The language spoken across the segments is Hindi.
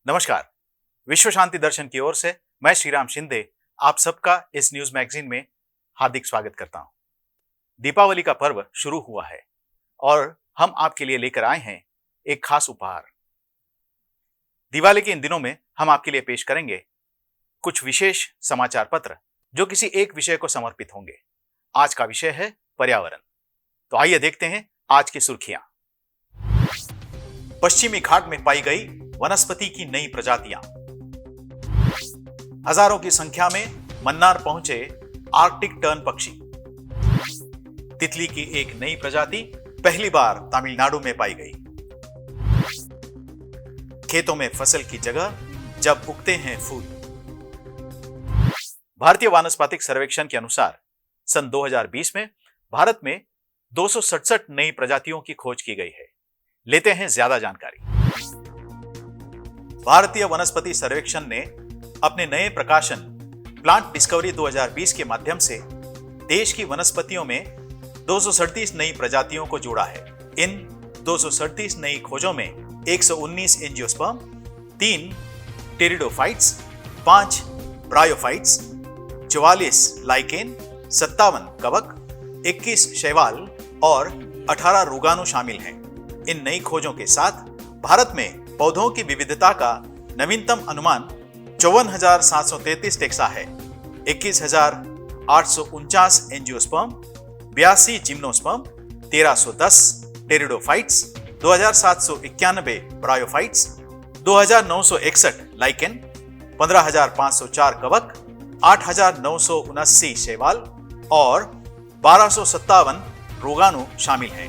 नमस्कार। विश्व शांति दर्शन की ओर से मैं श्रीराम शिंदे आप सबका इस न्यूज मैगजीन में हार्दिक स्वागत करता हूं। दीपावली का पर्व शुरू हुआ है और हम आपके लिए लेकर आए हैं एक खास उपहार। दिवाली के इन दिनों में हम आपके लिए पेश करेंगे कुछ विशेष समाचार पत्र जो किसी एक विषय को समर्पित होंगे। आज का विषय है पर्यावरण। तो आइए देखते हैं आज की सुर्खियां। पश्चिमी घाट में पाई गई वनस्पति की नई प्रजातियां। हजारों की संख्या में मन्नार पहुंचे आर्कटिक टर्न पक्षी। तितली की एक नई प्रजाति पहली बार तमिलनाडु में पाई गई। खेतों में फसल की जगह जब उगते हैं फूल। भारतीय वानस्पतिक सर्वेक्षण के अनुसार सन 2020 में भारत में 267 नई प्रजातियों की खोज की गई है। लेते हैं ज्यादा जानकारी। भारतीय वनस्पति सर्वेक्षण ने अपने नए प्रकाशन प्लांट डिस्कवरी 2020 के माध्यम से देश की वनस्पतियों में 237 नई प्रजातियों को जोड़ा है। इन 237 नई खोजों में 119 एंजियोस्पर्म, 3 टेरिडोफाइट्स, 5 ब्रायोफाइट्स, 44 लाइकेन, 57 कवक, 21 शैवाल और 18 रोगाणु शामिल हैं। इन नई खोजों के साथ भारत में पौधों की विविधता का नवीनतम अनुमान 54,733 टेक्सा है। 21,849 angiosperm, 82 gymnosperm, 1,310 pteridophytes, 2,791 bryophytes, 2,961 lichen, 15,504 कवक, 8,979 शैवाल और 1,257 रोगाणु शामिल हैं।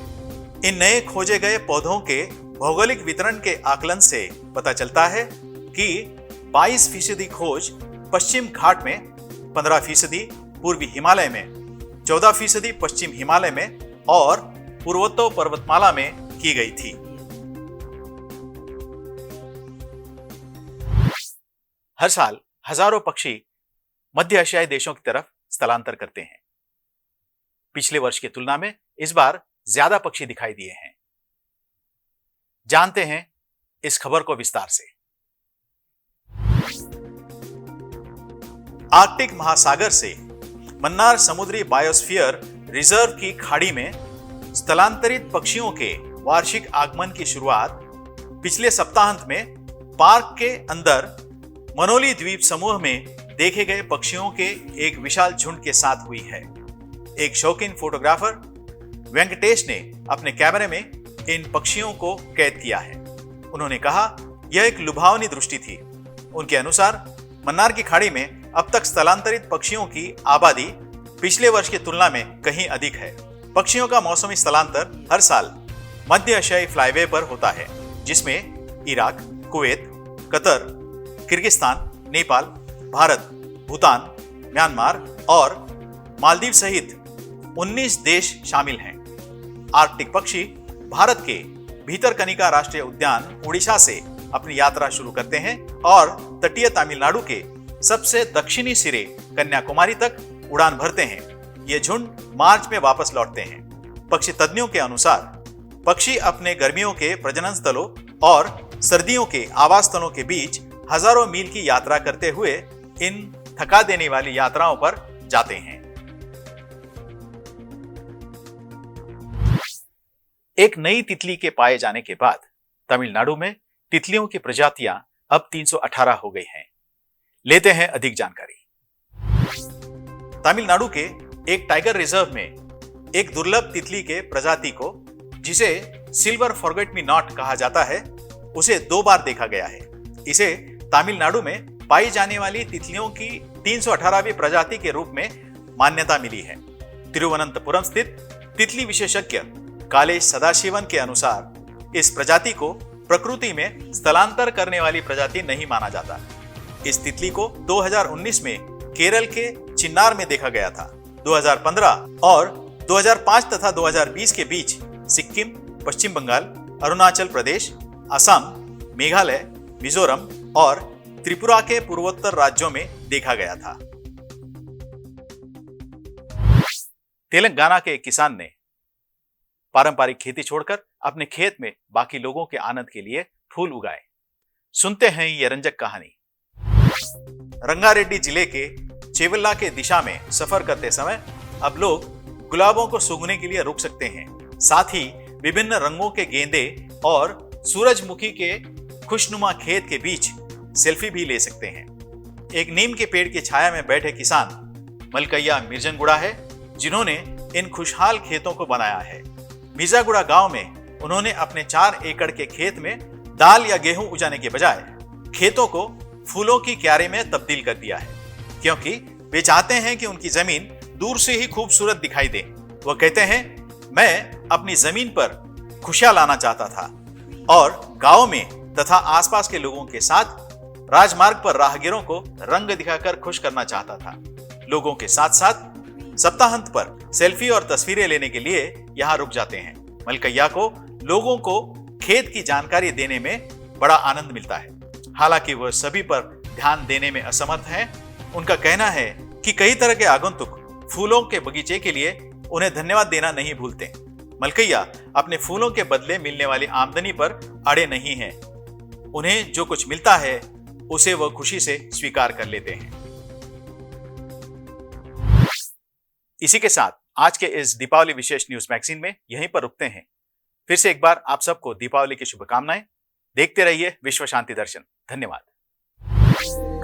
इन नए खोजे गए पौधों के भौगोलिक वितरण के आकलन से पता चलता है कि 22% खोज पश्चिम घाट में, 15% पूर्वी हिमालय में, 14% पश्चिम हिमालय में और पूर्वोत्तर पर्वतमाला में की गई थी। हर साल हजारों पक्षी मध्य एशियाई देशों की तरफ स्थलांतर करते हैं। पिछले वर्ष की तुलना में इस बार ज्यादा पक्षी दिखाई दिए हैं। जानते हैं इस खबर को विस्तार से। आर्कटिक महासागर से मन्नार समुद्री बायोस्फीयर रिजर्व की खाड़ी में स्थलांतरित पक्षियों के वार्षिक आगमन की शुरुआत पिछले सप्ताहांत में पार्क के अंदर मनोली द्वीप समूह में देखे गए पक्षियों के एक विशाल झुंड के साथ हुई है। एक शौकीन फोटोग्राफर वेंकटेश ने अपने कैमरे में इन पक्षियों को कैद किया है। उन्होंने कहा, यह एक लुभावनी दृष्टि थी। उनके अनुसार मन्नार की खाड़ी में अब तक स्थलांतरित पक्षियों की आबादी पिछले वर्ष की तुलना में कहीं अधिक है। पक्षियों का मौसमी स्थलांतर हर साल मध्य एशियाई फ्लाईवे पर होता है, जिसमें Iraq, Kuwait, Qatar, Kyrgyzstan, Nepal, Bharat, Bhutan, Myanmar और मालदीव सहित 19 देश शामिल हैं। आर्कटिक पक्षी भारत के भीतरकनिका राष्ट्रीय उद्यान उड़ीसा से अपनी यात्रा शुरू करते हैं और तटीय तमिलनाडु के सबसे दक्षिणी सिरे कन्याकुमारी तक उड़ान भरते हैं। ये झुंड मार्च में वापस लौटते हैं। पक्षी तज्ञों के अनुसार पक्षी अपने गर्मियों के प्रजनन स्थलों और सर्दियों के आवास स्थलों के बीच हजारों मील की यात्रा करते हुए इन थका देने वाली यात्राओं पर जाते हैं। एक नई तितली के पाए जाने के बाद तमिलनाडु में तितलियों की प्रजातियां अब 318 हो गई हैं। लेते हैं अधिक जानकारी। तमिलनाडु के एक टाइगर रिजर्व में एक दुर्लभ तितली के प्रजाति को, जिसे सिल्वर फॉरगेट मी नॉट कहा जाता है, उसे 2 बार देखा गया है। इसे तमिलनाडु में पाई जाने वाली तितलियों की 318वीं प्रजाति के रूप में मान्यता मिली है। तिरुवनंतपुरम स्थित तितली विशेषज्ञ कालेश सदाशिवन के अनुसार इस प्रजाति को प्रकृति में स्थलांतर करने वाली प्रजाति नहीं माना जाता। इस तितली को 2019 में केरल के चिन्नार में देखा गया था। 2015 और 2005 तथा 2020 के बीच सिक्किम, पश्चिम बंगाल, अरुणाचल प्रदेश, असम, मेघालय, मिजोरम और त्रिपुरा के पूर्वोत्तर राज्यों में देखा गया था। तेलंगाना के एक किसान ने पारंपरिक खेती छोड़कर अपने खेत में बाकी लोगों के आनंद के लिए फूल उगाए। सुनते हैं ये रंजक कहानी। रंगारेड्डी जिले के चेवल्ला के दिशा में सफर करते समय अब लोग गुलाबों को सूंघने के लिए रुक सकते हैं। साथ ही विभिन्न रंगों के गेंदे और सूरजमुखी के खुशनुमा खेत के बीच सेल्फी भी ले सकते हैं। एक नीम के पेड़ की छाया में बैठे किसान मलकैया मिर्जनगुड़ा है, जिन्होंने इन खुशहाल खेतों को बनाया है। मिर्जागुड़ा गांव में उन्होंने अपने 4 एकड़ के खेत में दाल या गेहूं उगाने के बजाय खेतों को फूलों की क्यारी में तब्दील कर दिया है, क्योंकि वे चाहते हैं कि उनकी जमीन दूर से ही खूबसूरत दिखाई दे। वह कहते हैं, मैं अपनी जमीन पर खुशियां लाना चाहता था और गांव में तथा आसपास के लोगों के साथ राजमार्ग पर राहगीरों को रंग दिखाकर खुश करना चाहता था। लोगों के साथ साथ सप्ताहांत पर सेल्फी और तस्वीरें लेने के लिए यहाँ रुक जाते हैं। मलकैया को लोगों को खेत की जानकारी देने में बड़ा आनंद मिलता है। हालांकि वह सभी पर ध्यान देने में असमर्थ हैं। उनका कहना है कि कई तरह के आगंतुक फूलों के बगीचे के लिए उन्हें धन्यवाद देना नहीं भूलते। मलकैया अपने फूलों के बदले मिलने वाली आमदनी पर अड़े नहीं हैं। उन्हें जो कुछ मिलता है उसे वह खुशी से स्वीकार कर लेते हैं। इसी के साथ आज के इस दीपावली विशेष न्यूज मैगजीन में यहीं पर रुकते हैं। फिर से एक बार आप सबको दीपावली की शुभकामनाएं। देखते रहिए विश्व शांति दर्शन। धन्यवाद।